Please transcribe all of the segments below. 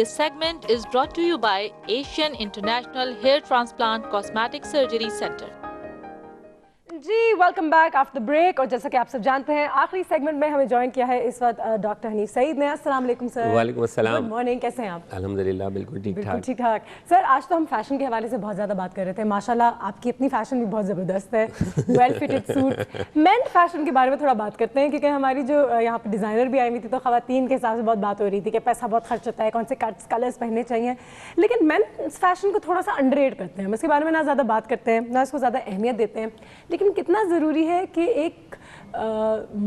This segment is brought to you by Asian International Hair Transplant Cosmetic Surgery Center. जी welcome back after the break. और जैसा कि आप सब जानते हैं आखिरी सेगमेंट में हमें ज्वाइन किया है इस वक्त डॉक्टर हनीफ सईद ने। अस्सलाम वालेकुम सर। वालेकुम अस्सलाम। गुड मॉर्निंग, कैसे हैं आप? अल्हम्दुलिल्लाह बिल्कुल ठीक ठाक। सर आज तो हम फैशन के हवाले से बहुत ज़्यादा बात कर रहे थे। माशाल्लाह आपकी अपनी फैशन भी बहुत ज़बरदस्त है, well fitted suit. Main fashion के बारे में थोड़ा बात करते हैं क्योंकि हमारी जो यहाँ पर डिज़ाइनर भी आई हुई थी तो ख़वातीन के हिसाब से बहुत बात हो रही थी कि पैसा बहुत खर्च होता है, कौन से कलर्स पहनने चाहिए। लेकिन मेन फैशन को थोड़ा सा अंडररेट करते हैं, हम इसके बारे में ना ज़्यादा बात करते हैं, ना इसको ज़्यादा अहमियत देते हैं। लेकिन कितना ज़रूरी है कि एक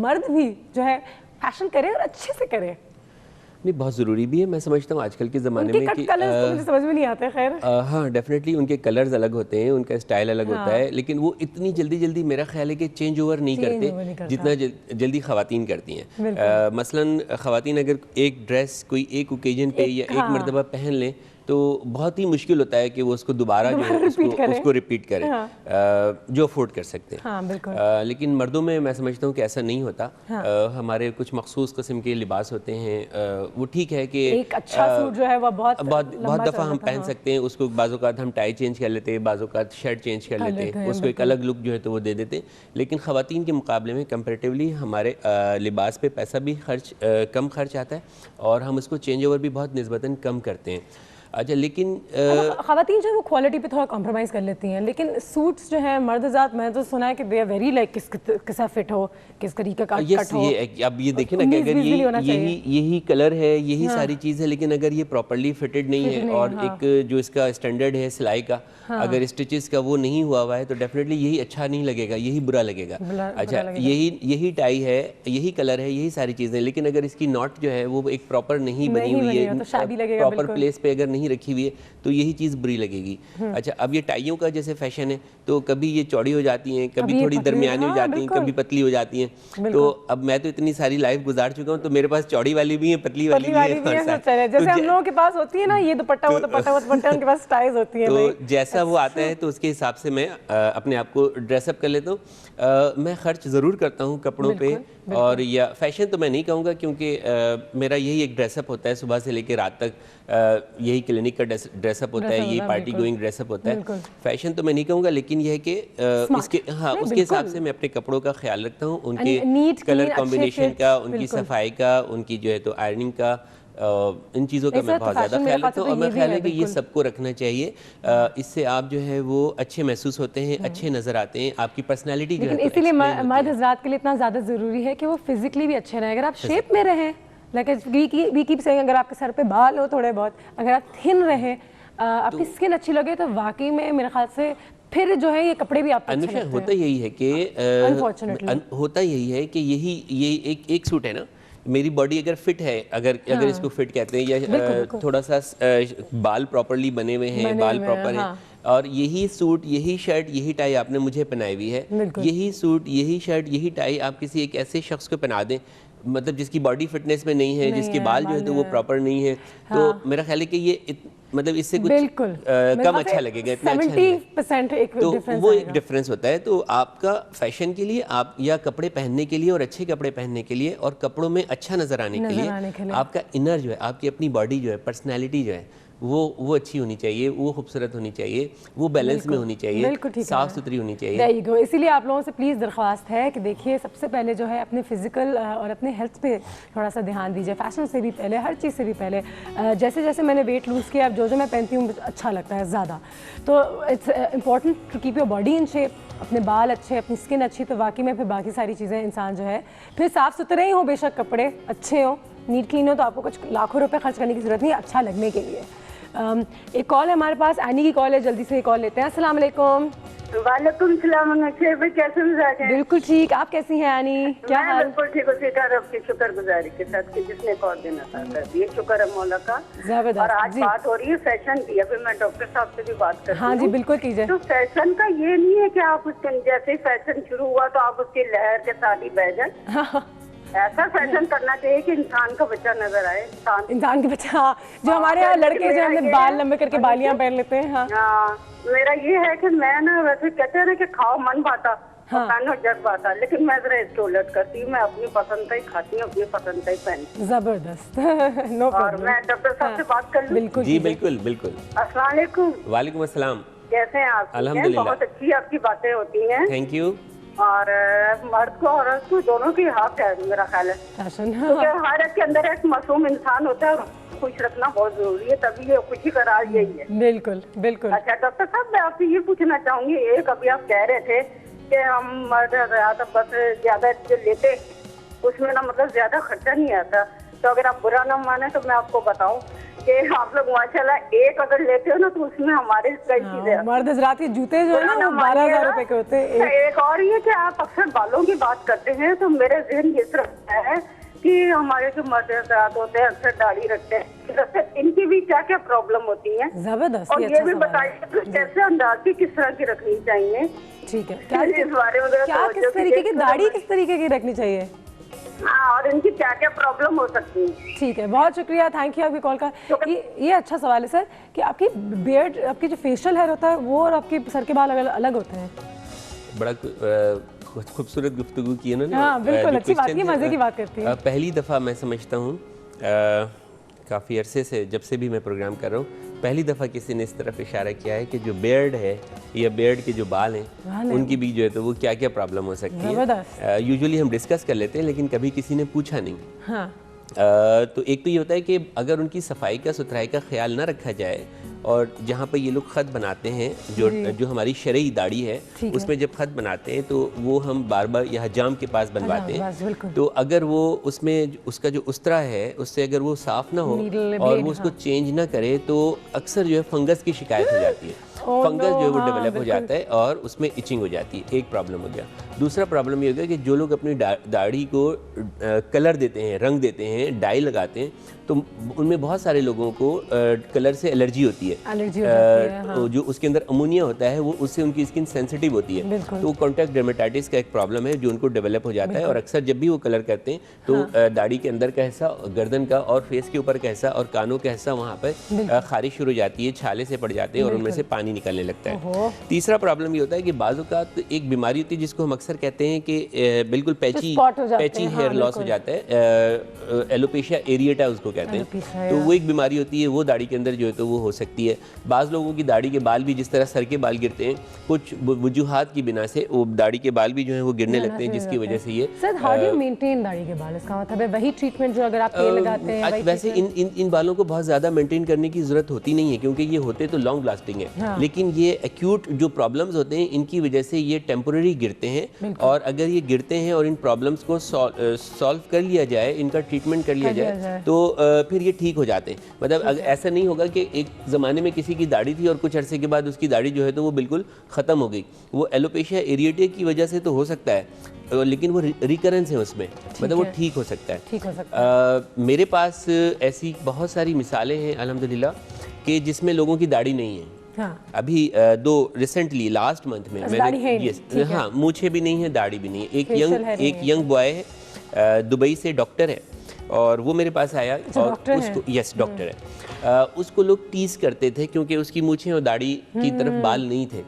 मर्द भी जो है फैशन करे और अच्छे से करे। नहीं, बहुत ज़रूरी भी है। मैं समझता हूँ आजकल के ज़माने में कि कलर्स तो मुझे समझ में नहीं आते। खैर हाँ, डेफिनेटली उनके कलर्स अलग होते हैं, उनका स्टाइल अलग होता है, लेकिन वो इतनी जल्दी मेरा ख्याल है कि चेंज ओवर नहीं करते जितना जल्दी ख़वातीन करती हैं। मसलन ख़वातीन अगर एक ड्रेस कोई एक ओकेजन पे या एक मरतबा पहन लें तो बहुत ही मुश्किल होता है कि वो उसको दोबारा जो है उसको रिपीट करें। जो अफोर्ड कर सकते हैं। लेकिन मर्दों में मैं समझता हूँ कि ऐसा नहीं होता। हमारे कुछ मखसूस किस्म के लिबास होते हैं, वो ठीक है कि एक अच्छा सूट जो है वो बहुत दफ़ा हम पहन सकते हैं उसको। बाज़ोकात हम टाई चेंज कर लेते हैं, बाज़ोकात शर्ट चेंज कर लेते हैं, उसको एक अलग लुक जो है तो वो दे देते हैं। लेकिन ख़वातीन के मुकाबले में कंपैरेटिवली हमारे लिबास पे पैसा भी कम खर्च आता है और हम उसको चेंज ओवर भी बहुत निस्बतन कम करते हैं। अच्छा, लेकिन ख़वातीन जो है वो क्वालिटी पे थोड़ा कॉम्प्रोमाइज़ कर लेती हैं, लेकिन सूट्स जो है मर्द ज़ात मैं तो सुना है कि दे आर वेरी लाइक किसा फिट हो, किस तरीके का कट हो। अब ये देखें ना कि अगर यही कलर है, यही सारी चीज़ है, लेकिन अगर ये प्रॉपर्ली फिटेड नहीं है और एक जो इसका स्टैंडर्ड है सिलाई का, अगर स्टिचेस का वो नहीं हुआ है तो डेफिनेटली यही अच्छा नहीं लगेगा, यही बुरा लगेगा। अच्छा, यही टाई है, यही कलर है, यही सारी चीज़ें, लेकिन अगर इसकी नॉट जो है वो एक प्रॉपर नहीं बनी हुई है, प्रॉपर प्लेस पे अगर नहीं रखी हुई है तो यही चीज़ बुरी लगेगी। अच्छा, अब ये टाइयों का जैसे फैशन है तो कभी ये चौड़ी हो जाती हैं, कभी थोड़ी दरमियानी हो जाती हैं, कभी पतली हो जाती हैं। तो अब मैं तो इतनी सारी लाइफ गुजार चुका हूँ तो मेरे पास चौड़ी वाली भी है, पतली वाली भी है। जैसे हम लोगों के पास होती है ना ये दुपट्टा वो दुपट्टा उनके पास स्टाइल्स होती है। तो जैसा वो आता है तो उसके हिसाब से मैं अपने आप को ड्रेसअप कर लेता हूँ। मैं खर्च ज़रूर करता हूँ कपड़ों पे, और या फैशन तो मैं नहीं कहूँगा क्योंकि मेरा यही एक ड्रेसअप होता है सुबह से लेकर रात तक। यही क्लिनिक का ड्रेसअप होता है, यही पार्टी गोइंग ड्रेसअप होता है। फैशन तो मैं नहीं कहूँगा, लेकिन यह है कि उसके हिसाब से मैं अपने कपड़ों का ख्याल रखता हूँ, उनके कलर कॉम्बिनेशन का, उनकी सफाई का, उनकी जो है तो आयरनिंग का, इन चीज़ों का मैं बहुत ज़्यादा ख्याल रखता हूँ। और मैं ख्याल है कि ये सबको रखना चाहिए। इससे आप जो है वो अच्छे महसूस होते हैं, अच्छे नज़र आते हैं, आपकी पर्सनैलिटी जो है। इसीलिए मर्द हज़रात के लिए इतना ज़्यादा ज़रूरी है कि वो फिजिकली भी अच्छे रहें। अगर आप शेप में रहें, वी कीप सेइंग, अगर आपके सर पे बाल हो थोड़े बहुत, अगर आप थिन रहें, आपकी स्किन अच्छी लगे तो वाकई में मेरे ख्याल से फिर जो है ये कपड़े भी आपको अच्छे लगते हैं। होता यही है कि यही एक सूट है ना, मेरी बॉडी अगर फिट है, अगर इसको फिट कहते हैं, या थोड़ा सा बाल प्रॉपरली बने हुए हैं, बाल प्रॉपर हैं, और यही सूट, यही शर्ट, यही टाई आपने मुझे पहनाई हुई है, यही सूट, यही शर्ट, यही टाई आप किसी एक ऐसे शख्स को पहना दें, मतलब जिसकी बॉडी फिटनेस में नहीं है, जिसके बाल जो है तो वो प्रॉपर नहीं है, तो मेरा ख्याल है कि ये मतलब इससे कुछ कम अच्छा लगेगा, इतना अच्छा नहीं। तो वो एक डिफरेंस होता है। तो आपका फैशन के लिए, आप या कपड़े पहनने के लिए और अच्छे कपड़े पहनने के लिए और कपड़ों में अच्छा नजर आने के लिए आपका इनर जो है, आपकी अपनी बॉडी जो है, पर्सनैलिटी जो है वो अच्छी होनी चाहिए, वो खूबसूरत होनी चाहिए, वो बैलेंस में होनी चाहिए, साफ सुथरी होनी चाहिए। इसीलिए आप लोगों से प्लीज़ दरख्वास्त है कि देखिए सबसे पहले जो है अपने फिजिकल और अपने हेल्थ पे थोड़ा सा ध्यान दीजिए, फैशन से भी पहले, हर चीज़ से भी पहले। जैसे जैसे मैंने वेट लूज़ किया, अब जो मैं पहनती हूँ अच्छा लगता है ज़्यादा, तो it's important to keep your body in shape, अपने बाल अच्छे, अपनी स्किन अच्छी, तो वाकई में फिर बाकी सारी चीज़ें इंसान जो है फिर साफ़ सुथरे ही हो, बेशक कपड़े अच्छे हों, नीट क्लीन हो, तो आपको कुछ लाखों रुपए खर्च करने की ज़रूरत नहीं अच्छा लगने के लिए। एक कॉल है हमारे पास, एनी की कॉल है, जल्दी से कॉल लेते हैं। अस्सलाम वालेकुम। वालेकुम सलाम। कैसे मिजाज है? बिल्कुल ठीक, आप कैसी हैं एनी? क्या हाल? बिल्कुल ठीक हूँ, सीधा रब की शुक्रगुजारी के साथ कि जिसने कॉल देना था ये शुक्र है मौला का। और आज बात हो रही है फैशन की, अभी मैं डॉक्टर साहब से भी बात कर रही हूँ। हाँ जी बिल्कुल कीजिए। तो फैशन का ये नहीं है कि आप उसके जैसे ही फैशन शुरू हुआ तो आप उसकी लहर के साथ ही बह जाए। ऐसा फैशन करना चाहिए कि इंसान का बच्चा नजर आए, इंसान के बच्चा। जो हमारे यहाँ लड़के जो हमने बाल लंबे करके बालियां पहन लेते हैं। हाँ, मेरा ये है कि मैं ना, वैसे कहते हैं ना कि खाओ मन भाता, खाना जग बात है, लेकिन मैं जरा इसके उलट करती हूँ, मैं अपनी पसंद का ही खाती हूँ, अपनी पसंद का ही पहनती हूँ। जबरदस्त। नो और प्रॉब्लम। मैं डॉक्टर साहब से बात कर लूँ? बिल्कुल जी बिल्कुल बिल्कुल। अस्सलाम वालेकुम। वालेकुम अस्सलाम। कैसे हैं आप? अल्हम्दुलिल्लाह। बहुत अच्छी आपकी बातें होती हैं। Thank you. और मर्द को औरत को दोनों की हक है मेरा ख्याल है, फैशन। क्योंकि हर एक के अंदर एक मासूम इंसान होता है, खुश रखना बहुत जरूरी है, तभी ये खुशी का राज यही है। बिल्कुल बिल्कुल। अच्छा डॉक्टर साहब, मैं आपसे ये पूछना चाहूंगी, एक अभी आप कह रहे थे कि हम मर्द बस ज्यादा जो लेते उसमें ना मतलब ज्यादा खर्चा नहीं आता, तो अगर आप बुरा ना माने तो मैं आपको बताऊं कि आप लोग माशाल्लाह एक अगर लेते हो ना तो उसमें हमारे कई चीजें। मर्द हजरात के जूते जो है ना वो 12,000 रुपए के होते हैं। एक और ये कि आप अक्सर बालों की बात करते हैं, तो मेरे जहन ये तरफ है कि हमारे जो मर्द हजरात होते हैं अक्सर दाढ़ी रखते हैं, इनकी भी क्या क्या प्रॉब्लम होती है? जबरदस्त। और ये भी बताइए कैसे अंदाज की किस तरह की रखनी चाहिए? ठीक है, क्या इस बारे में क्या किस तरीके की दाढ़ी किस तरीके की रखनी चाहिए? हाँ, और इनकी क्या क्या प्रॉब्लम हो सकती है? ठीक है, बहुत शुक्रिया, थैंक यू आपकी कॉल का। ये अच्छा सवाल है सर कि आपकी बियर्ड, आपकी जो फेशियल हेयर होता है वो और आपके सर के बाल अलग होते हैं। बड़ा खूबसूरत गुफ्तगू की उन्होंने। हाँ बिल्कुल, अच्छी बात की, मजे की बात करती है। पहली दफ़ा मैं समझता हूँ काफ़ी अरसे से, जब से भी मैं प्रोग्राम कर रहा हूँ, पहली दफ़ा किसी ने इस तरफ इशारा किया है कि जो बियर्ड है या बियर्ड के जो बाल हैं उनकी भी जो है तो वो क्या क्या प्रॉब्लम हो सकती है। यूजुअली हम डिस्कस कर लेते हैं लेकिन कभी किसी ने पूछा नहीं। हाँ। तो एक तो ये होता है कि अगर उनकी सफाई का सुथराई का ख्याल ना रखा जाए, और जहाँ पर ये लोग ख़त बनाते हैं, जो हमारी शरई दाढ़ी है उसमें जब ख़त बनाते हैं तो वो हम बार बार यहाँ जाम के पास बनवाते हैं, तो अगर वो उसमें उसका जो उस्तरा है उससे अगर वो साफ़ ना हो और वो उसको चेंज ना करे तो अक्सर जो है फंगस की शिकायत हो जाती है। फंगस जो है वो डेवलप हो जाता है और उसमें इचिंग हो जाती है, एक प्रॉब्लम हो गया। दूसरा प्रॉब्लम ये हो गया कि जो लोग अपनी दाढ़ी को कलर देते हैं, रंग देते हैं, डाई लगाते हैं, तो उनमें बहुत सारे लोगों को कलर से एलर्जी होती है। हाँ। जो उसके अंदर अमोनिया होता है वो उससे उनकी स्किन सेंसिटिव होती है, तो कॉन्टैक्ट डर्मेटाइटिस का एक प्रॉब्लम है जो उनको डेवलप हो जाता है। और अक्सर जब भी वो कलर करते हैं तो दाढ़ी के अंदर का हिस्सा, गर्दन का और फेस के ऊपर का हिस्सा और कानों का हिस्सा वहाँ पर खारिश शुरू हो जाती है, छाले से पड़ जाते हैं और उनमें से पानी निकलने लगता है। तीसरा प्रॉब्लम ये होता है कि बाज़ औक़ात एक बीमारी होती है जिसको हम अक्सर कहते हैं कि बिल्कुल पैची हेयर लॉस हो जाता है, एलोपेशिया एरिएटा उसको कहते हैं। तो वो एक बीमारी होती है, वो दाढ़ी के अंदर जो है तो वो हो सकती है। बाज़ लोगों की दाढ़ी के बाल भी जिस तरह सर के बाल गिरते हैं, कुछ वजूहात की बिना से वो दाढ़ी के बाल भी जो है वो गिरने लगते हैं, जिसकी वजह से ये। Sir how do you maintain दाढ़ी के बाल? इसका मतलब है वही ट्रीटमेंट जो अगर आप तेल लगाते हैं? वैसे इन बालों को बहुत ज़्यादा मेंटेन करने की ज़रूरत होती नहीं है, क्योंकि ये होते तो लॉन्ग लास्टिंग है। लेकिन ये एक्यूट जो प्रॉब्लम्स होते हैं इनकी वजह से ये टेम्पोररी गिरते हैं, और अगर ये गिरते हैं और इन प्रॉब्लम्स को सॉल्व कर लिया जाए, इनका ट्रीटमेंट कर लिया जाए तो फिर ये ठीक हो जाते हैं। मतलब ऐसा नहीं होगा कि एक ज़माने में किसी की दाढ़ी थी और कुछ अरसे के बाद उसकी दाढ़ी जो है तो वो बिल्कुल ख़त्म हो गई। वो एलोपेशिया एरिएटा की वजह से तो हो सकता है, लेकिन वो रिकरेंस है उसमें, मतलब वो ठीक हो सकता है। मेरे पास ऐसी बहुत सारी मिसालें हैं अल्हम्दुलिल्लाह कि जिसमें लोगों की दाढ़ी नहीं है। हाँ। अभी रिसेंटली लास्ट मंथ में मैंने हाँ, मूछें भी नहीं है, दाढ़ी भी नहीं है। एक यंग बॉय है, दुबई से डॉक्टर है, और वो मेरे पास आया और उसको डॉक्टर है। उसको लोग टीज करते थे क्योंकि उसकी मूछें और दाढ़ी की तरफ बाल नहीं थे,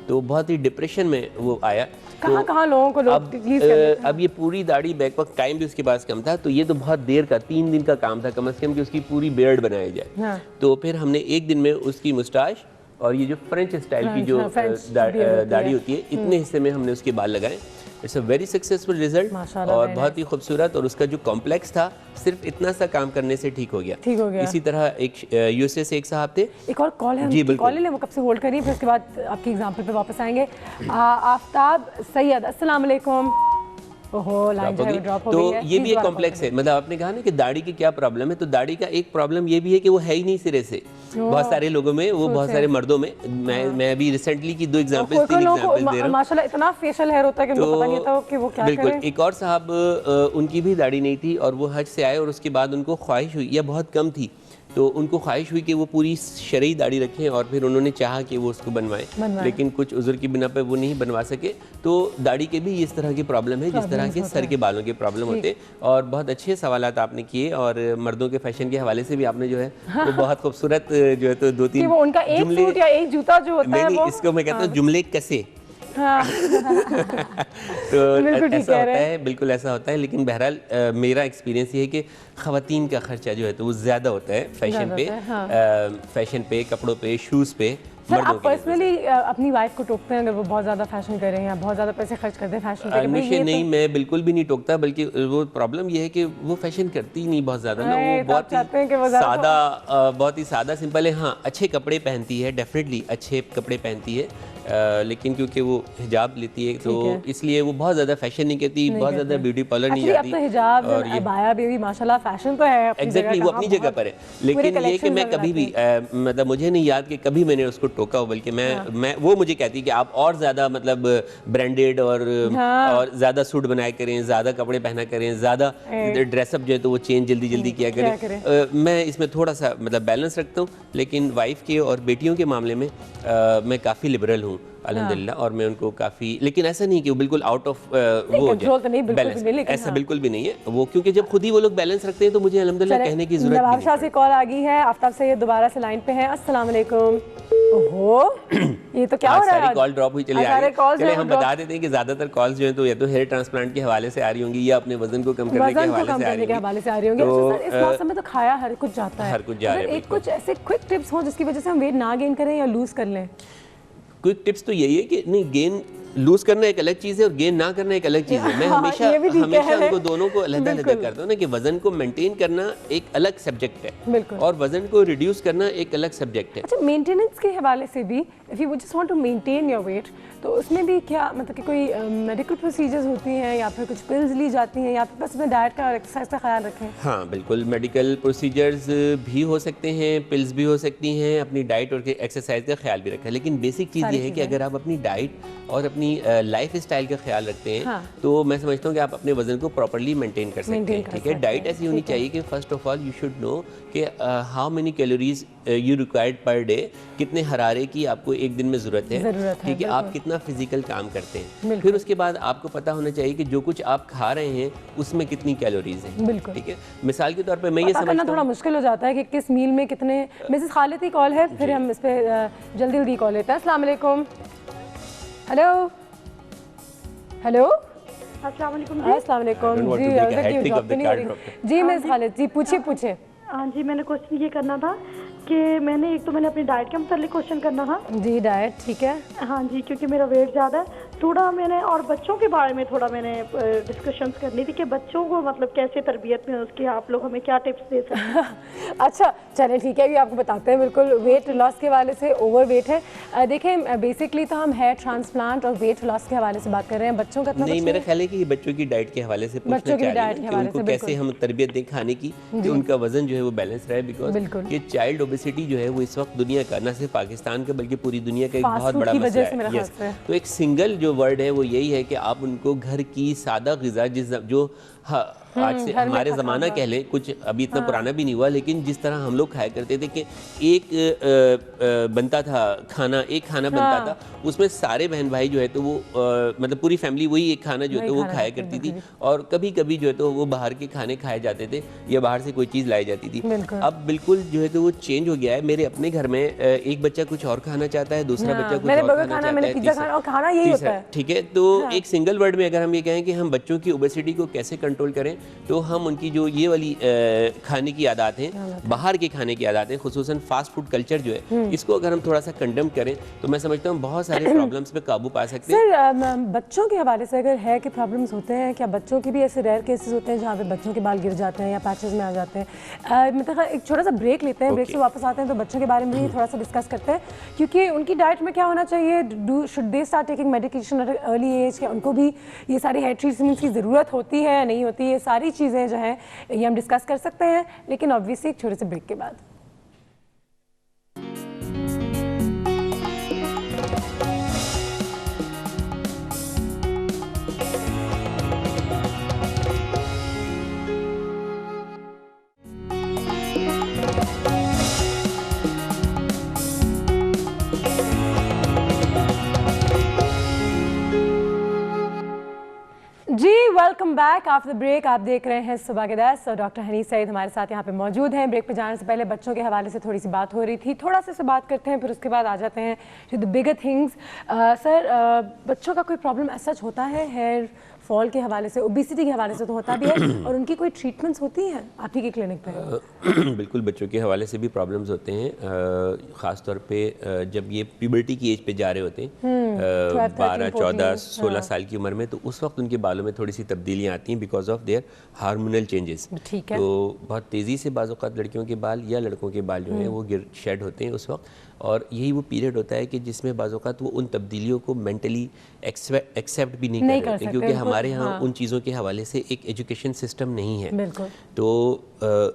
तो बहुत ही डिप्रेशन में वो आया। कहाँ लोगों को लोग टीज करते थे? अब ये पूरी दाढ़ी बैक वक्त टाइम भी उसके पास कम था, तो ये तो बहुत देर का 3 दिन का काम था कम से कम कि उसकी पूरी बियर्ड बनाई जाए। तो फिर हमने एक दिन में उसकी मुस्टाश और ये जो फ्रेंच स्टाइल की जो दाढ़ी होती है, इतने हिस्से में हमने उसके बाल लगाए। It's a very successful result और बहुत ही खूबसूरत, और उसका जो कॉम्प्लेक्स था सिर्फ इतना सा काम करने से ठीक हो गया। इसी तरह एक यूएसए से एक साहब थे। एक और कॉल है, जी बिल्कुल, वो कब से होल्ड करिए, फिर उसके बाद आपके एग्जांपल पे वापस आएंगे। आफ्ताब सैयद, अस्सलाम वालेकुम। ओहो, लाइन ड्रॉप हो गई है। ये भी एक कॉम्प्लेक्स है, मतलब आपने कहा ना कि दाढ़ी की क्या प्रॉब्लम है, तो दाढ़ी का एक प्रॉब्लम ये भी है कि वो है ही नहीं सिरे से, बहुत सारे लोगों में, वो बहुत सारे मर्दों में। मैं अभी रिसेंटली की 2 एग्जांपल्स 3 एग्जांपल्स दे रहा हूँ। माशाल्लाह इतना फेशियल हेयर होता है कि उनको पता नहीं होता कि वो क्या बिल्कुल करें। एक और साहब, उनकी भी दाढ़ी नहीं थी और वो हज से आए और उसके बाद उनको ख्वाहिश हुई, या बहुत कम थी, तो उनको ख्वाहिश हुई कि वो पूरी शरई दाढ़ी रखें, और फिर उन्होंने चाहा कि वो उसको बनवाएं, लेकिन कुछ उज़्र की बिना पे वो नहीं बनवा सके। तो दाढ़ी के भी इस तरह की प्रॉब्लम है जिस तरह के सर के बालों के प्रॉब्लम होते हैं। और बहुत अच्छे सवालात आपने किए, और मर्दों के फैशन के हवाले से भी आपने जो है वो बहुत खूबसूरत जो है तो 2-3 उनका एक सूट या एक जूता जो होता है, इसको मैं कहता हूँ जुमले कसे, हाँ। तो बिल्कुल ठीक ऐसा कह होता रहे हैं। है, बिल्कुल ऐसा होता है। लेकिन बहरहाल मेरा एक्सपीरियंस ये है कि ख़वातीन का खर्चा जो है तो वो ज़्यादा होता है फैशन पे, फैशन पे, कपड़ों पे, शूज़ पे। सर आप पर्सनली अपनी वाइफ को टोकते हैं अगर वो बहुत ज़्यादा फैशन कर रहे हैं या बहुत ज़्यादा पैसे खर्च करते हैं फैशन पे? निश्चय नहीं, मैं बिल्कुल भी नहीं टोकता, बल्कि वो प्रॉब्लम ये है कि वो फैशन करती ही नहीं बहुत ज़्यादा ना, वो बहुत ही सादा सिंपल है। हाँ, अच्छे कपड़े पहनती है, डेफिनेटली अच्छे कपड़े पहनती है, लेकिन क्योंकि वो हिजाब लेती है तो इसलिए वो बहुत ज़्यादा फैशन नहीं करती, बहुत ज़्यादा ब्यूटी पार्लर नहीं जाती। तो हिजाब और ये बाया भी माशाल्लाह फैशन तो है, एग्जैक्टली वो अपनी जगह पर है। लेकिन ये कि मैं कभी भी मतलब मुझे नहीं याद कि कभी मैंने उसको टोका हो, बल्कि मैं वो मुझे कहती है कि आप और ज़्यादा मतलब ब्रांडेड और ज़्यादा सूट बनाया करें, ज़्यादा कपड़े पहना करें, ज़्यादा ड्रेसअप जो है तो वो चेंज जल्दी जल्दी किया करें। मैं इसमें थोड़ा सा मतलब बैलेंस रखता हूँ, लेकिन वाइफ के और बेटियों के मामले में मैं काफ़ी लिबरल हूँ अल्हम्दुलिल्लाह, और मैं उनको काफ़ी, लेकिन ऐसा नहीं कि वो बिल्कुल आउट ऑफ वो बैलेंस, ऐसा बिल्कुल भी नहीं है वो, क्योंकि जब खुद ही वो लोग बैलेंस रखते हैं तो मुझे अल्हम्दुलिल्लाह कहने की जरूरत नहीं है। नवाब शाह से कॉल आ गई है, आफ्ताब से ये दोबारा से लाइन पे हैं। अस्सलाम वालेकुम। ओहो, ये तो क्या हो रहा है? सारी कॉल ड्रॉप हुई चली आ रही है। चलिए हम बता देते हैं कि ज्यादातर कॉल्स जो है तो या तो हेयर ट्रांसप्लांट के हवाले से आ रही होंगी या अपने वजन को कम करने के हवाले से आ रही होंगी। तो इस मौसम में तो खाया हर कुछ जाता है, हर कुछ जा रहा है। एक कुछ ऐसे क्विक टिप्स हो जिसकी वजह से हम वेट ना गेन करें या लूज कर लें? क्विक टिप्स तो यही है कि नहीं, गेन लूज करना एक अलग चीज़ है और गेन ना करना एक अलग चीज़ है। मैं हमेशा उनको दोनों को अलग-अलग करता हूँ ना, कि वजन को मेंटेन करना एक अलग सब्जेक्ट है और वजन को रिड्यूस करना एक अलग सब्जेक्ट है। अच्छा, मेंटेनेंस के हवाले से भी if you just want to maintain your weight, तो उसमें भी क्या मतलब कि कोई मेडिकल प्रोसीजर्स होती हैं या फिर कुछ पिल्स ली जाती हैं या फिर बस अपने डाइट का और एक्सरसाइज का ख्याल रखें? हाँ बिल्कुल, मेडिकल प्रोसीजर्स भी हो सकते हैं, पिल्स भी हो सकती हैं, अपनी डाइट और एक्सरसाइज का ख्याल भी रखें। लेकिन बेसिक चीज़ ये है कि अगर आप अपनी डाइट और अपनी लाइफ स्टाइल का ख्याल रखते हैं, हाँ, तो मैं समझता हूँ कि आप अपने वजन को प्रॉपर्ली मेंटेन कर सकते हैं। ठीक है, डाइट ऐसी होनी चाहिए कि first of all you should know कि how many calories you required per day, कितने हरारे की आपको एक दिन में ज़रूरत है। ठीक है, आप कितना फिजिकल काम करते हैं, फिर उसके बाद आपको पता होना चाहिए कि जो कुछ आप खा रहे हैं उसमें कितनी कैलोरीज हैं। ठीक है, मिसाल के तौर पे मैं ये समझता हूँ, थोड़ा मुश्किल हो जाता है कि किस मील में कितने। मिसेस खालिद की कॉल है, फिर हम इस पे जल्दी जल्दी कॉल लेते हैं। अस्सलाम वालेकुम। हेलो हेलो, अस्सलाम वालेकुम जी। अस्सलाम वालेकुम जी, मिसेस खालिद जी पूछिए। हाँ जी, मैंने क्वेश्चन ये करना था कि मैंने अपनी डाइट के मतलब क्वेश्चन करना था जी। डाइट ठीक है। हाँ जी, क्योंकि मेरा वेट ज़्यादा है थोड़ा, मैंने और बच्चों के बारे में थोड़ा मैंने डिस्कशंस करनी थी कि बच्चों को मतलब कैसे तरबियत में उसकी आप लोग हमें क्या टिप्स दे सकते हैं? अच्छा चलें ठीक है, अभी आपको बताते हैं। बिल्कुल वेट लॉस के हवाले से ओवर वेट है। देखें बेसिकली तो हम हेयर ट्रांसप्लांट और वेट लॉस के हवाले से बात कर रहे हैं। बच्चों का नहीं, मेरा ख्याल है कि बच्चों की डाइट के हवाले से पूछना चाहिए कि उनको कैसे हम तरबियत दें खाने की कि उनका वजन जो है वो बैलेंस रहे, बिकॉज ये चाइल्ड ओबेसिटी जो है वो इस वक्त दुनिया का, न सिर्फ पाकिस्तान का बल्कि पूरी दुनिया का एक बहुत बड़ा मसला है। तो एक सिंगल जो वर्ड है वो यही है कि आप उनको घर की सादा ग़िज़ा जो आज से हमारे ज़माना कह लें, कुछ अभी इतना पुराना भी नहीं हुआ, लेकिन जिस तरह हम लोग खाया करते थे कि एक बनता था खाना, बनता था, उसमें सारे बहन भाई जो है तो वो मतलब पूरी फैमिली वही एक खाना जो है तो वो खाया करती थी, और कभी कभी जो है तो वो बाहर के खाने खाए जाते थे या बाहर से कोई चीज़ लाई जाती थी। अब बिल्कुल जो है तो वो चेंज हो गया है। मेरे अपने घर में एक बच्चा कुछ और खाना चाहता है, दूसरा बच्चा कुछ और खाना चाहता है, ठीक है। तो एक सिंगल वर्ड में अगर हम ये कहें कि हम बच्चों की ओबेसिटी को कैसे कंट्रोल करें, तो हम उनकी जो ये वाली खाने की आदत हैं, बाहर के खाने की आदत हैं, खुसूसन फास्ट फूड कल्चर जो है, इसको अगर हम थोड़ा सा कंडेम करें तो मैं समझता हूँ बहुत सारे प्रॉब्लम्स पे काबू पा सकते हैं। सर बच्चों के हवाले से अगर है कि प्रॉब्लम्स होते हैं, क्या बच्चों के भी ऐसे रेयर केसेस होते हैं जहाँ पे बच्चों के बाल गिर जाते हैं या पैचेस में आ जाते हैं? मतलब एक छोटा सा ब्रेक लेते हैं, ब्रेक से वापस आते हैं तो बच्चों के बारे में भी थोड़ा सा डिस्कस करते हैं, क्योंकि उनकी डाइट में क्या होना चाहिए, should they start taking medication at early age, क्या उनको भी ये सारी हेयर ट्रीटमेंट्स की ज़रूरत होती है नहीं होती है? सारी चीज़ें जो हैं ये हम डिस्कस कर सकते हैं, लेकिन ऑब्वियसली एक छोटे से ब्रेक के बाद। Welcome back after the break. आप देख रहे हैं सुबह के 10 और डॉक्टर हनीस सईद हमारे साथ यहाँ पे मौजूद हैं। ब्रेक पे जाने से पहले बच्चों के हवाले से थोड़ी सी बात हो रही थी, थोड़ा सा बात करते हैं, फिर उसके बाद आ जाते हैं to the bigger things. Sir, बच्चों का कोई प्रॉब्लम ऐसा होता है हेयर फॉल के हवाले से, ओबेसिटी के हवाले से तो होता भी है, और उनकी कोई ट्रीटमेंट्स होती हैं आप ही के क्लिनिक पे? बिल्कुल, बच्चों के हवाले से भी प्रॉब्लम्स होते हैं, ख़ास तौर पे जब ये प्यूबर्टी की एज पे जा रहे होते हैं 12, 14, 16 साल की उम्र में, तो उस वक्त उनके बालों में थोड़ी सी तब्दीलियाँ आती हैं because of their hormonal changes. तो बहुत तेज़ी से बाज़ औक़ात लड़कियों के बाल या लड़कों के बाल जो हैं वो शेड होते हैं उस वक्त, और यही वो पीरियड होता है कि जिसमें बाज़ औक़ात वो उन तब्दीलियों को मेंटली एक्सेप्ट भी नहीं कर सकते, क्योंकि हमारे यहाँ उन चीज़ों के हवाले से एक एजुकेशन सिस्टम नहीं है। तो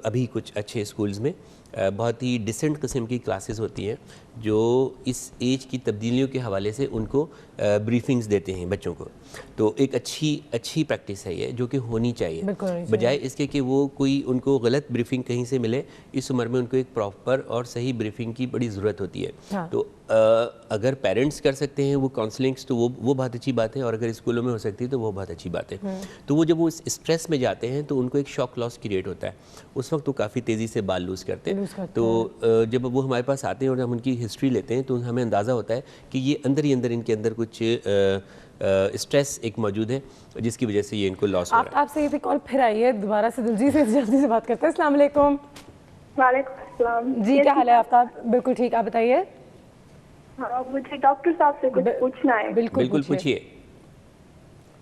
अभी कुछ अच्छे स्कूल्स में बहुत ही डिसेंट किस्म की क्लासेस होती हैं जो इस एज की तब्दीलियों के हवाले से उनको ब्रीफिंग्स देते हैं बच्चों को। तो एक अच्छी प्रैक्टिस है ये, जो कि होनी चाहिए, बजाय इसके कि वो कोई उनको गलत ब्रीफिंग कहीं से मिले। इस उम्र में उनको एक प्रॉपर और सही ब्रीफिंग की बड़ी ज़रूरत होती है। तो अगर पेरेंट्स कर सकते हैं वो काउंसलिंग्स, तो वो बहुत अच्छी बात है, और अगर स्कूलों में हो सकती है तो वो बहुत अच्छी बात है। तो वो जब वो इस स्ट्रेस में जाते हैं तो उनको एक शॉक लॉस क्रिएट होता है, उस वक्त वो काफ़ी तेज़ी से बाल लूज़ करते हैं। तो जब वो हमारे पास आते हैं और हम उनकी हिस्ट्री लेते हैं तो हमें अंदाज़ा होता है कि ये अंदर ही अंदर इनके अंदर कुछ स्ट्रेस एक मौजूद है जिसकी वजह से ये इनको लॉस हो रहा है। आपसे ये कॉल फिर आई है दोबारा से, दिलजीत से जल्दी से बात करते हैं। अस्सलाम वालेकुम। वालेकुम अस्सलाम जी, क्या हाल है आपका? बिल्कुल ठीक, आप बताइए। हाँ, मुझे डॉक्टर साहब से कुछ पूछना है। बिल्कुल पूछिए।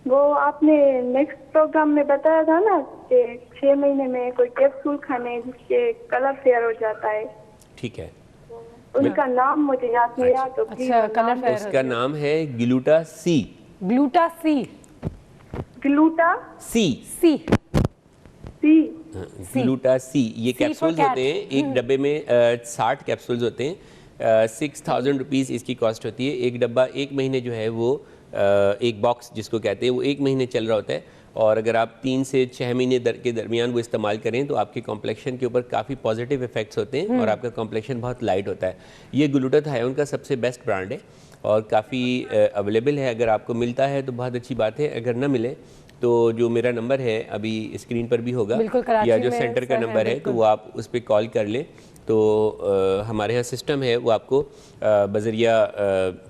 वो आपने नेक्स्ट प्रोग्राम में बताया था ना कि 6 महीने में कोई कैप्सूल खाने जिससे कलर फेयर हो जाता है। ठीक है, उनका नाम मुझे याद नहीं आ, तो अच्छा, कलर फेयर, उसका नाम है gluta C. Gluta C, gluta सी सी ग्लूटा सी। ये कैप्सूल्स होते हैं, एक डब्बे में 60 कैप्सूल्स होते हैं। 6000 रुपीज़ इसकी कॉस्ट होती है। एक डब्बा 1 महीने जो है वो एक बॉक्स जिसको कहते हैं वो 1 महीने चल रहा होता है, और अगर आप 3 से 6 महीने के दरमियान वो इस्तेमाल करें तो आपके कॉम्प्लेक्शन के ऊपर काफ़ी पॉजिटिव इफेक्ट्स होते हैं और आपका कॉम्प्लेक्शन बहुत लाइट होता है। ये ग्लूटाथायोन का सबसे बेस्ट ब्रांड है और काफ़ी अवेलेबल है। अगर आपको मिलता है तो बहुत अच्छी बात है, अगर ना मिले तो जो मेरा नंबर है अभी स्क्रीन पर भी होगा, या जो सेंटर का नंबर है तो वो आप उस पर कॉल कर लें। तो हमारे यहाँ सिस्टम है, वो आपको बजरिया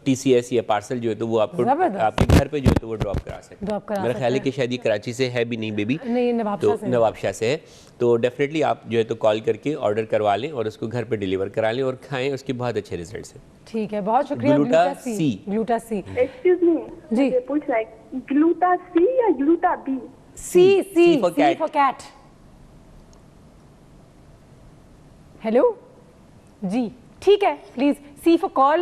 TCS या पार्सल जो है तो वो आपको आपके घर पे जो है तो वो ड्रॉप करा सकते हैं। मेरा ख्याल है कि शायद ये कराची से है भी नहीं बेबी, तो नवाबशाह से है। तो डेफिनेटली आप जो है तो कॉल करके ऑर्डर करवा लें और उसको घर पे डिलीवर करा लें और खाएं, उसके बहुत अच्छे रिजल्ट्स हैं। ठीक है, बहुत शुक्रिया। Gluta C. Gluta C, excuse me जी, मुझे पूछना है, ग्लूटा सी या gluta B? C for cat. Hello जी, ठीक है, प्लीज सी फॉर कॉल।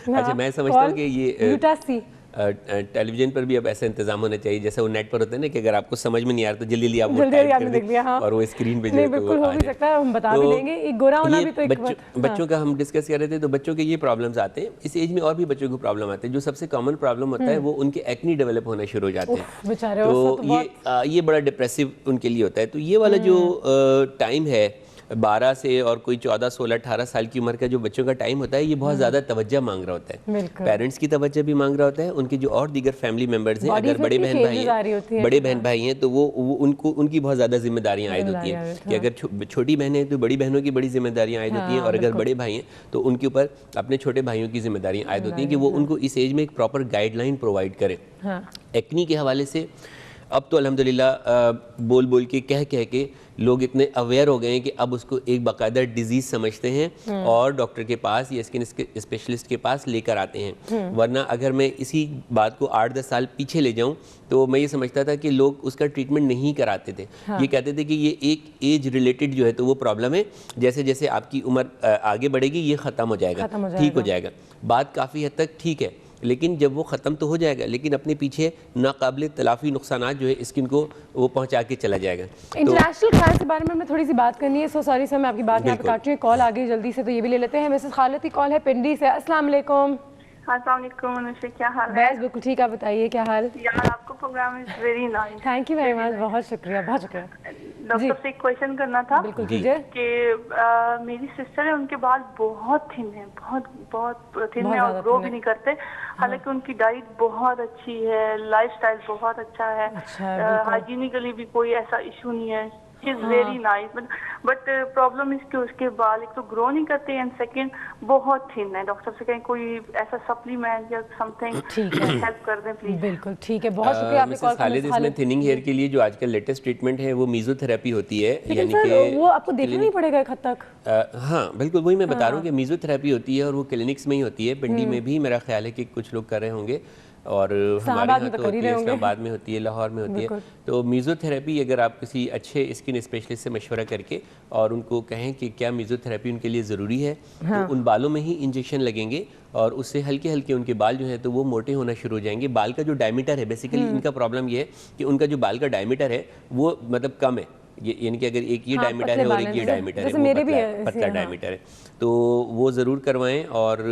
अच्छा, मैं समझता हूँ कि ये ग्लूटा सी टेलीविजन पर भी अब ऐसा इंतजाम होना चाहिए जैसे वो नेट पर होता है ना, कि अगर आपको समझ में नहीं आ रहा तो जल्दी आप वो टाइप कर दें और वो स्क्रीन पे जो है बिल्कुल हो भी सकता है, हम बता भी देंगे। एक गोरा होना भी तो एक बच्चों का हम डिस्कस कर रहे थे, तो बच्चों के ये प्रॉब्लम्स आते हैं इस एज में, और भी बच्चों को प्रॉब्लम आते हैं। जो सबसे कॉमन प्रॉब्लम होता है वो उनके एक्नी डेवलप होना शुरू हो जाते हैं बेचारे, तो ये बड़ा डिप्रेसिव उनके लिए होता है। तो ये वाला जो टाइम है 12 से और कोई 14, 16, 18 साल की उम्र का जो बच्चों का टाइम होता है, ये बहुत ज़्यादा तवज्जो मांग रहा होता है। पेरेंट्स की तवज्जो भी मांग रहा होता है, उनके जो और दीगर फैमिली मेंबर्स हैं, अगर बड़े बहन भाई हैं तो वो उनको उनकी बहुत ज़्यादा जिम्मेदारियाँ आयद होती हैं कि अगर छोटी बहनें हैं तो बड़ी बहनों की बड़ी जिम्मेदारियाँ आयद होती हैं, और अगर बड़े भाई हैं तो उनके ऊपर अपने छोटे भाइयों की जिम्मेदारियाँ आयद होती हैं कि वो उनको इस एज में एक प्रॉपर गाइडलाइन प्रोवाइड करें। एक्नी के हवाले से अब तो अल्हम्दुलिल्लाह बोल बोल के कह के लोग इतने अवेयर हो गए हैं कि अब उसको एक बाकायदा डिजीज़ समझते हैं और डॉक्टर के पास या स्किन स्पेशलिस्ट के पास लेकर आते हैं। वरना अगर मैं इसी बात को 8-10 साल पीछे ले जाऊं तो मैं ये समझता था कि लोग उसका ट्रीटमेंट नहीं कराते थे। ये कहते थे कि ये एक एज रिलेटेड जो है तो वो प्रॉब्लम है, जैसे जैसे आपकी उम्र आगे बढ़ेगी ये ख़त्म हो जाएगा, ठीक हो जाएगा। बात काफ़ी हद तक ठीक है, लेकिन जब वो ख़त्म तो हो जाएगा, लेकिन अपने पीछे नाकाबिल तलाफ़ी नुकसानात जो है स्किन को वो पहुंचा के चला जाएगा। इंटरनेशनल क्राइम के बारे में थोड़ी सी बात करनी है। सो सॉरी सर, मैं आपकी बात यहाँ पे काट रही हूँ। कॉल आ गई जल्दी से, तो ये भी ले लेते हैं। मिसेस खालिद की कॉल है पिंडी से। अस्सलाम वालेकुम। अस्सलाम वालेकुम, क्या हाल है? बस बिल्कुल ठीक, आप बताइए क्या हाल? यार आपको program is very nice. Thank you very much, बहुत शुक्रिया बहुत शुक्रिया। डॉक्टर से एक क्वेश्चन करना था बिल्कुल कीजिए। कि मेरी सिस्टर है, उनके बाल बहुत थिन है, बहुत बहुत थिन है और ग्रो भी नहीं करते। हालांकि उनकी डाइट बहुत अच्छी है, लाइफस्टाइल बहुत अच्छा है, हाइजीनिकली भी कोई ऐसा इशू नहीं है, is very nice. But problem is कि उसके बाल एक तो ग्रो नहीं करते एंड सेकंड बहुत थिन है। डॉक्टर से कहें कोई ऐसा सप्लीमेंट या समथिंग हेल्प कर दें प्लीज। बिल्कुल ठीक है, बहुत शुक्रिया आपने कॉल किया। खालिद, इसमें थिनिंग हेयर के लिए जो आजकल लेटेस्ट ट्रीटमेंट है वो मीजोथेरेपी होती है, यानी कि वो आपको देखना नहीं पड़ेगा एक हद तक। हाँ बिल्कुल, वही मैं बता रहा हूँ कि मीजोथेरेपी होती है और वो क्लिनिक्स में ही होती है। पिंडी में भी मेरा ख्याल है कि कुछ लोग कर रहे होंगे और हमारे यहाँ तो होती है, इस्लामाबाद में होती है, लाहौर में होती है। तो मीज़ोथेरेपी अगर आप किसी अच्छे स्किन स्पेशलिस्ट से मशवरा करके और उनको कहें कि क्या मीज़ोथेरेपी उनके लिए ज़रूरी है, तो उन बालों में ही इंजेक्शन लगेंगे और उससे हल्के हल्के उनके बाल जो है तो वो मोटे होना शुरू हो जाएंगे। बाल का जो डायमीटर है, बेसिकली इनका प्रॉब्लम ये है कि उनका जो बाल का डायमीटर है वो मतलब कम है, यानी कि अगर एक ये डायमीटर है और एक ये डायमीटर है, वो पतला डायमीटर है, तो वो ज़रूर करवाएं। और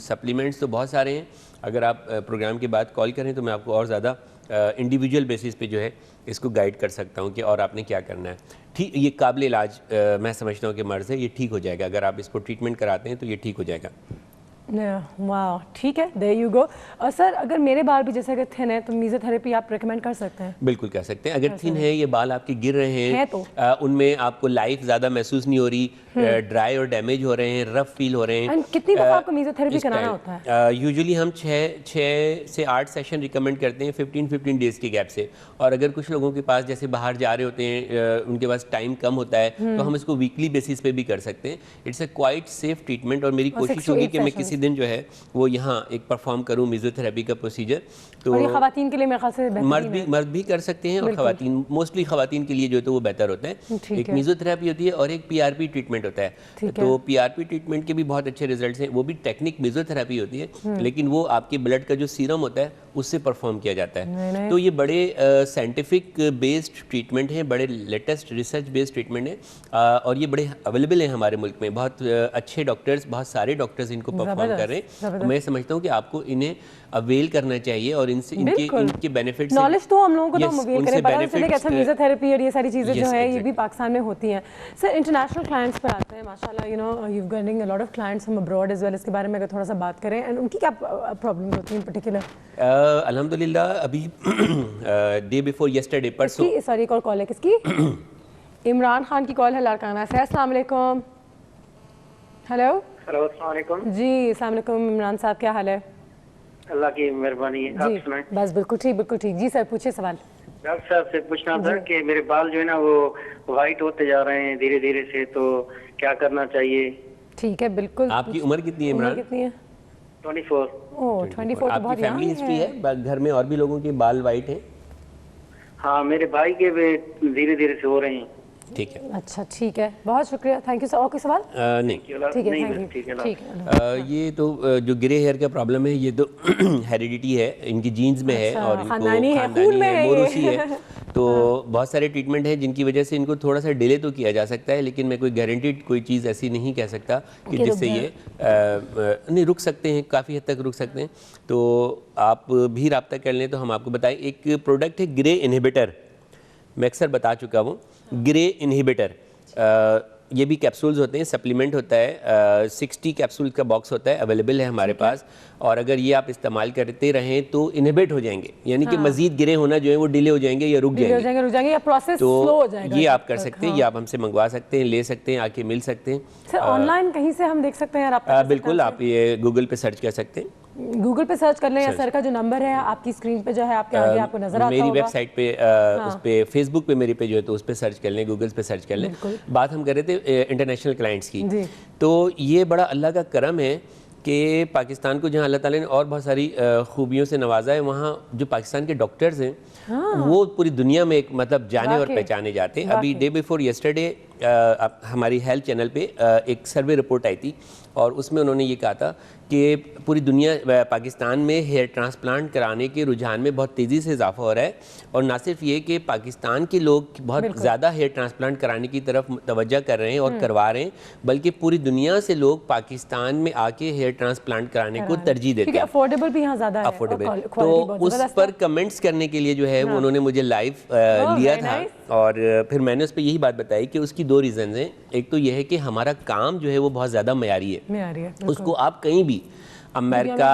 सप्लीमेंट्स तो बहुत सारे हैं, अगर आप प्रोग्राम के बाद कॉल करें तो मैं आपको और ज़्यादा इंडिविजुअल बेसिस पे जो है इसको गाइड कर सकता हूँ कि और आपने क्या करना है। ठीक, ये काबिल इलाज मैं समझता हूँ कि मर्ज़ है, ये ठीक हो जाएगा। अगर आप इसको ट्रीटमेंट कराते हैं तो ये ठीक हो जाएगा। वाह, ठीक है, देयर यू गो। और सर अगर मेरे बाल भी जैसे अगर थिन है तो मीज़ोथेरेपी आप रेकमेंड कर सकते हैं? बिल्कुल कर सकते हैं। अगर थिन है, ये बाल आपके गिर रहे हैं तो उनमें आपको लाइफ ज़्यादा महसूस नहीं हो रही, ड्राई और डैमेज हो रहे हैं, रफ फील हो रहे हैं। कितनी दफ़ा आपको मीज़ोथेरेपी कराना होता है? यूजुअली हम 6 से 8 सेशन रिकमेंड करते हैं 15 डेज़ के गैप से। और अगर कुछ लोगों के पास जैसे बाहर जा रहे होते हैं, उनके पास टाइम कम होता है, तो हम इसको वीकली बेसिस पे भी कर सकते हैं। It's a quite safe treatment और मेरी कोशिश होगी कि मैं किसी दिन जो है वो यहाँ एक परफॉर्म करूँ मीज़ोथेरेपी का प्रोसीजर। तो और ये खवातीन के लिए मेरे ख्याल से मर्द भी कर सकते हैं और खवातीन, मोस्टली खवातीन के लिए जो है तो वो बेहतर होता है। एक मीज़ोथेरेपी होती है और एक PRP ट्रीटमेंट होता है। तो PRP ट्रीटमेंट के भी बहुत अच्छे रिजल्ट्स हैं, वो भी टेक्निक मीज़ोथेरेपी होती है, लेकिन वो आपके ब्लड का जो सीरम होता है उससे परफॉर्म किया जाता है। तो ये बड़े साइंटिफिक बेस्ड ट्रीटमेंट हैं, बड़े लेटेस्ट रिसर्च बेस्ड ट्रीटमेंट हैं और ये बड़े अवेलेबल हैं हमारे मुल्क में। बहुत अच्छे डॉक्टर्स, बहुत सारे डॉक्टर्स इनको परफॉर्म कर रहे हैं। मैं समझता हूँ कि आपको इन्हें अवेल करना चाहिए और इनसे इनके बेनिफिट्स, नॉलेज तो हम लोगों को तो अवेल करें, पता चले कि अच्छा मीज़ोथेरेपी और ये सारी चीज़ें जो है ये भी पाकिस्तान में होती हैं। सर इंटरनेशनल क्लाइंट्स पर आते हैं, माशाल्लाह you know you getting a lot of clients from abroad as well. इसके बारे में अगर थोड़ा सा बात करें एंड उनकी क्या प्रॉब्लम्स होती हैं इन पर्टिकुलर? अल्हम्दुलिल्लाह अभी डे बिफोर यस्टरडे, परसों, सॉरी कॉल है किसकी? इमरान खान की कॉल है लाड़काना से। अस्सलाम वालेकुम। हेलो अस्सलाम वालेकुम जी। अस्सलाम वालेकुम इमरान साहब, क्या हाल है? अल्लाह की मेहरबानी है, आप सुनाएं। बस बिल्कुल ठीक जी सर, पूछिए सवाल। डॉक्टर साहब से पूछना था कि मेरे बाल जो है ना वो वाइट होते जा रहे हैं धीरे धीरे से, तो क्या करना चाहिए? ठीक है, बिल्कुल। आपकी उम्र कितनी है इमरान? कितनी है? 24। ओह 24 तो बहुत फैमिली हिस्ट्री है, घर में और भी लोगों के बाल वाइट हैं? हाँ, मेरे भाई के भी धीरे धीरे से हो रहे हैं। ठीक है, अच्छा ठीक है, बहुत शुक्रिया, थैंक यू सर। और कोई सवाल? नहीं, ठीक है। ये तो जो ग्रे हेयर का प्रॉब्लम है ये तो हेरिडिटी है, इनकी जीन्स में है और इनको खानदानी है, मोरूसी है। तो बहुत सारे ट्रीटमेंट हैं जिनकी वजह से इनको थोड़ा सा डिले तो किया जा सकता है, लेकिन मैं कोई गारंटीड कोई चीज़ ऐसी नहीं कह सकता कि जिससे ये नहीं रुक सकते हैं, काफ़ी हद तक रुक सकते हैं। तो आप भी रब्ता कर लें तो हम आपको बताएं। एक प्रोडक्ट है ग्रे इनहिबिटर, मैं अक्सर बता चुका हूँ, ग्रे इनहिबिटर। ये भी कैप्सूल्स होते हैं, सप्लीमेंट होता है, 60 कैप्सूल का बॉक्स होता है, अवेलेबल है हमारे पास। और अगर ये आप इस्तेमाल करते रहें तो इनहिबिट हो जाएंगे, यानी कि मजीद गिरे होना जो है वो डिले हो जाएंगे या रुक जाएंगे या प्रोसेस स्लो हो जाएगा। ये आप कर सकते हैं, ये आप हमसे मंगवा सकते हैं, ले सकते हैं, आके मिल सकते हैं। सर ऑनलाइन कहीं से हम देख सकते हैं? बिल्कुल, आप ये गूगल पे सर्च कर सकते हैं, गूगल पे सर्च कर लें या सर का जो नंबर है आपकी स्क्रीन पे जो है आपके आगे आपको नजर आता होगा। मेरी वेबसाइट पे उस पे फेसबुक पे मेरी पे जो है तो उस पे सर्च कर लें, गूगल पे सर्च कर लें। बात हम कर रहे थे इंटरनेशनल क्लाइंट्स की, तो ये बड़ा अल्लाह का करम है कि पाकिस्तान को जहाँ अल्लाह ताला ने और बहुत सारी खूबियों से नवाजा है, वहाँ जो पाकिस्तान के डॉक्टर्स हैं वो पूरी दुनिया में एक मतलब जाने और पहचाने जाते हैं। अभी डे बिफोर यस्टरडे हमारी हेल्थ चैनल पे एक सर्वे रिपोर्ट आई थी और उसमें उन्होंने ये कहा था कि पूरी दुनिया, पाकिस्तान में हेयर ट्रांसप्लांट कराने के रुझान में बहुत तेज़ी से इजाफा हो रहा है। और ना सिर्फ ये कि पाकिस्तान के लोग बहुत ज़्यादा हेयर ट्रांसप्लांट कराने की तरफ तवज्जो कर रहे हैं और करवा रहे हैं, बल्कि पूरी दुनिया से लोग पाकिस्तान में आके हेयर ट्रांसप्लांट कराने को तरजीह देते हैं। अफोर्डेबल भी यहाँ ज़्यादा है, अफोर्डेबल। तो उस पर कमेंट्स करने के लिए जो है वो उन्होंने मुझे लाइव लिया था और फिर मैंने उस पर यही बात बताई कि उसकी 2 रीज़न हैं। एक तो यह है कि हमारा काम जो है वो बहुत ज़्यादा मयारी है, उसको आप कहीं भी अमेरिका,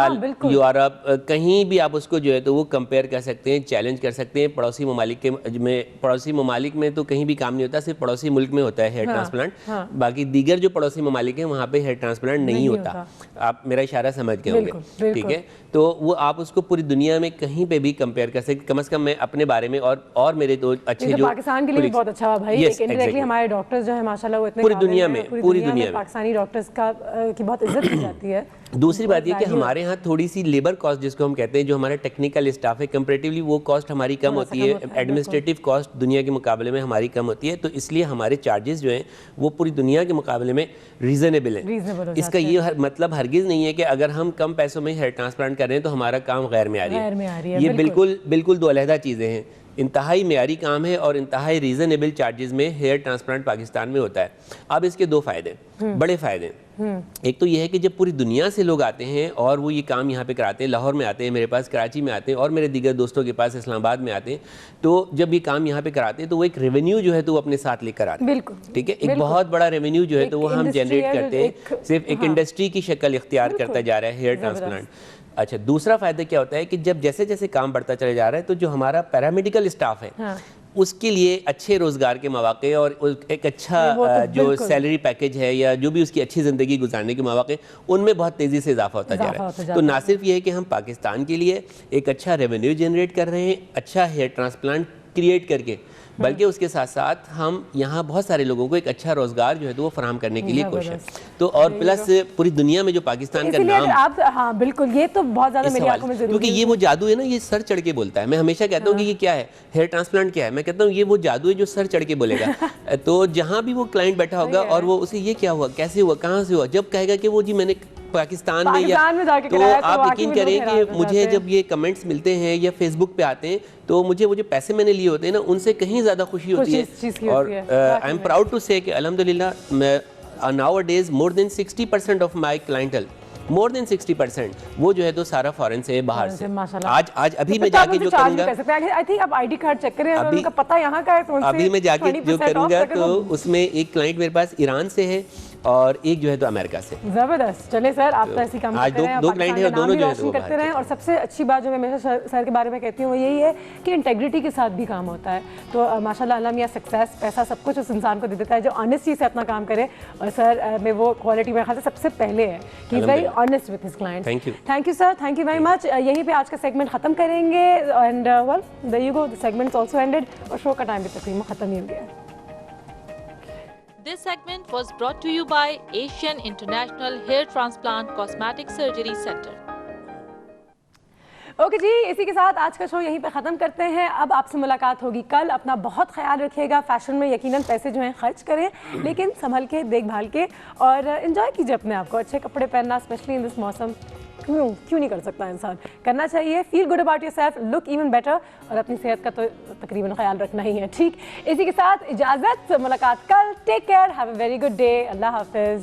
यूरोप, कहीं भी आप उसको जो है तो वो कंपेयर कर सकते हैं, चैलेंज कर सकते हैं। पड़ोसी ममालिक में तो कहीं भी काम नहीं होता, सिर्फ पड़ोसी मुल्क में होता है हेयर ट्रांसप्लांट। बाकी दीगर जो पड़ोसी ममालिक हैं वहाँ पे हेयर ट्रांसप्लांट नहीं होता। आप मेरा इशारा समझ गए होंगे, ठीक है? तो वो आप उसको पूरी दुनिया में कहीं पे भी कंपेयर कर सकते। कम से कम मैं अपने बारे में और मेरे तो अच्छे जो पाकिस्तान के लिए भी बहुत अच्छा हुआ भाई। इनडायरेक्टली हमारे डॉक्टर्स जो है माशाल्लाह वो इतने पूरी दुनिया में पाकिस्तानी डॉक्टर्स की बहुत इज्जत की जाती है। दूसरी बात ये कि हमारे यहाँ थोड़ी सी लेबर कॉस्ट जिसको हम कहते हैं, जो हमारे टेक्निकल स्टाफ है, कंपैरेटिवली वो कॉस्ट हमारी कम होती है। एडमिनिस्ट्रेटिव कॉस्ट दुनिया के मुकाबले में हमारी कम होती है, तो इसलिए हमारे चार्जेस जो हैं वो पूरी दुनिया के मुकाबले में रीज़नेबल हैं। इसका ये मतलब हरगिज़ नहीं है कि अगर हम कम पैसों में हेयर ट्रांसप्लांट कर रहे हैं तो हमारा काम गैर मेयारी है। ये बिल्कुल 2 अलहदा चीज़ें हैं। इंतहाई मेयारी काम है और इंतहाई रीज़नेबल चार्जेस में हेयर ट्रांसप्लांट पाकिस्तान में होता है। अब इसके 2 फ़ायदे, बड़े फ़ायदे। एक तो ये है कि जब पूरी दुनिया से लोग आते हैं और वो ये काम यहाँ पे कराते हैं, लाहौर में आते हैं मेरे पास, कराची में आते हैं और मेरे दीगर दोस्तों के पास इस्लामाबाद में आते हैं, तो जब ये काम यहाँ पे कराते हैं तो वो एक रेवेन्यू जो है तो वो अपने साथ लेकर आते हैं। ठीक है, एक बहुत बड़ा रेवेन्यू जो है तो वो हम जनरेट करते हैं। सिर्फ एक इंडस्ट्री की शक्ल इख्तियार करता जा रहा है हेयर ट्रांसप्लांट। अच्छा, दूसरा फायदा क्या होता है कि जब जैसे जैसे काम बढ़ता चला जा रहा है तो जो हमारा पैरामेडिकल स्टाफ है उसके लिए अच्छे रोज़गार के मौके और एक अच्छा जो सैलरी पैकेज है या जो भी उसकी अच्छी ज़िंदगी गुजारने के मौके, उनमें बहुत तेज़ी से इजाफा होता जा रहा है। तो ना सिर्फ ये है कि हम पाकिस्तान के लिए एक अच्छा रेवेन्यू जनरेट कर रहे हैं, अच्छा हेयर ट्रांसप्लांट क्रिएट करके, बल्कि उसके साथ साथ हम यहाँ बहुत सारे लोगों को एक अच्छा रोजगार जो है तो वो फराहम करने के लिए कोशिश है। तो और प्लस पूरी दुनिया में जो पाकिस्तान का नाम, आप हाँ बिल्कुल, ये तो बहुत ज़्यादा मेरी आंखों में ज़रूरी है, क्योंकि ये वो जादू है ना, ये सर चढ़ के बोलता है। मैं हमेशा कहता हूँ कि ये क्या है, हेयर ट्रांसप्लांट क्या है, मैं कहता हूँ ये वो जादू है जो सर चढ़ के बोलेगा। तो जहाँ भी वो क्लाइंट बैठा होगा और वो उसे ये क्या हुआ, कैसे हुआ, कहाँ से हुआ, जब कहेगा कि वो जी मैंने पाकिस्तान में या तो आप यकीन करें कि मुझे जब ये कमेंट्स मिलते हैं या फेसबुक पे आते हैं तो मुझे वो जो पैसे मैंने लिए होते हैं ना उनसे कहीं ज़्यादा खुशी होती है। और आई एम प्राउड टू से कि अल्हम्दुलिल्लाह मैं nowadays more than 60% of my clientele, more than 60% वो जो है तो सारा फॉरेन से, बाहर से। आज अभी मैं जाके जो करूँगा, आई थिंक आप आईडी कार्ड चेक करें, उनका पता यहाँ का है, तो अभी मैं जाके जो करूँगा तो उसमें एक क्लाइंट मेरे पास ईरान से है और एक जो है तो अमेरिका से। जबरदस्त। चले सर, आप तो ऐसी काम करते रहे, दो क्लाइंट हैं और दोनों जो है तो करते रहे। और सबसे अच्छी बात जो मैं हमेशा सर के बारे में कहती हूँ वो यही है कि इंटेग्रिटी के साथ भी काम होता है। तो माशाल्लाह अल्लाह मियां सक्सेस, पैसा सब कुछ उस इंसान को दे देता है जो ऑनेस्टी से अपना काम करे। और सर में वो क्वालिटी मेरे ख्याल से सबसे पहले है कि very honest with his client. Thank you sir, thank you very much. यहीं पे आज का सेगमेंट खत्म करेंगे and well there you go, the segment also ended और शो का टाइम भी तकरीबन खत्म ही हो गया। This segment was brought to you by Asian International Hair Transplant Cosmetic Surgery Center. Okay जी, इसी के साथ आज का शो यहीं पे ख़त्म करते हैं। अब आपसे मुलाकात होगी कल। अपना बहुत ख्याल रखिएगा। फैशन में यकीनन पैसे जो हैं खर्च करें, लेकिन संभल के, देखभाल के और एंजॉय कीजिए अपने आप को। अच्छे कपड़े पहनना स्पेशली इन दिस मौसम क्यों नहीं कर सकता इंसान, करना चाहिए। Feel good about yourself, look even better और अपनी सेहत का तो तकरीबन ख्याल रखना ही है। ठीक, इसी के साथ इजाज़त, मुलाकात कल। Take care, have a very good day. अल्लाह हाफिज़।